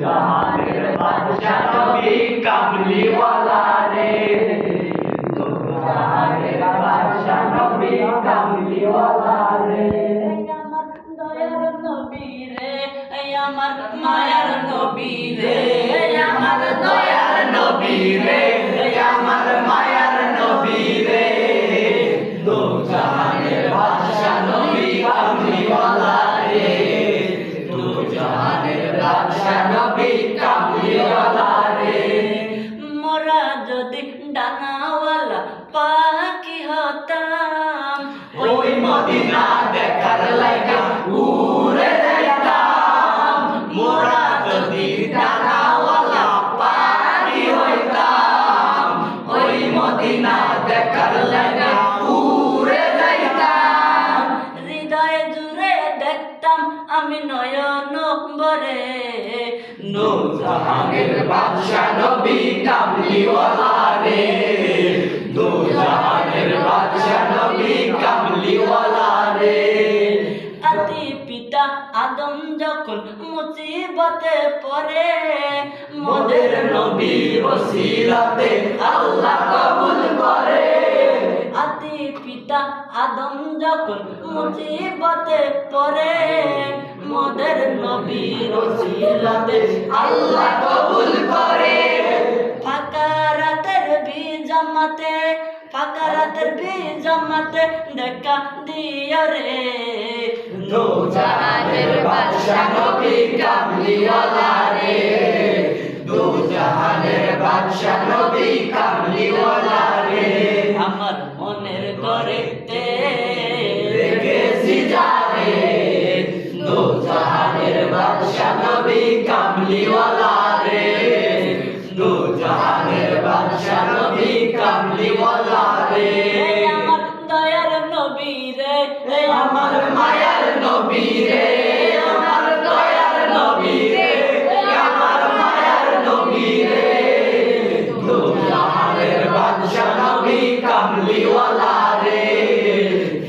জাহানের বাদশা নবী কামলিওয়ালা রে, দো জাহানের বাদশা নবী কামলিওয়ালা রে। আমার দয়ার নবী রে, আমার মায়ার নবী রে, আমার দয়ার নবী রে, আমার মায়ার নবী রে, দো জাহানের বাদশা নবী কামলিওয়ালা রে, দো জাহানের বাদশা নবী কামলিওয়ালা রে। মোরা যদি ডানাওয়ালা পাখি হতাম, ওই মদিনা দেখার লাগা উড়ে যাইতাম, মোরা যদি ডানাওয়ালা পাখি হইতাম, ওই মদিনা দেখার লাগা উড়ে যাইতাম। হৃদয় জুড়ে দেখতাম আমি নয়ন ভরে, নূর জাহানের বাদশা নবী কামলিওয়ালা রে, দো জাহানের বাদশা নবী কামলিওয়ালা রে। আদি পিতা আদম যখন মুসিবতে পড়ে, মোদের নবীর ওসিলাতে আল্লাহ কবুল করে। আদি পিতা আদম যখন মুসিবতে পড়ে, মোদের নবীর ওসিলাতে আল্লাহ কবুল করে। ফাঁকা রাতের বিজামাতে, ফাঁকা রাতের বিজামাতে দেখা দিও রে, দো জাহানের বাদশা নবী কামলিওয়ালা রে, দো জাহানের বাদশা নবী কামলিওয়ালা রে। আমার মনের ঘরেতে রেখেছি যারে, দো জাহানের বাদশা নবী কামলিওয়ালা রে, দো জাহানের বাদশা নবী কামলিওয়ালা রে। আমার দয়ার নবী রে, আমার মায়ার নবী রে, আমার দয়ার নবী রে, আমার মায়ার নবী রে, দো জাহানের বাদশা নবী কামলিওয়ালা রে,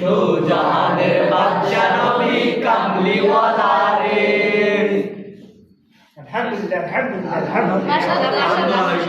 দো জাহানের বাদশা নবী কামলিওয়ালা রে। الحمد لله الحمد لله الحمد لله মাশাআল্লাহ, মাশাআল্লাহ।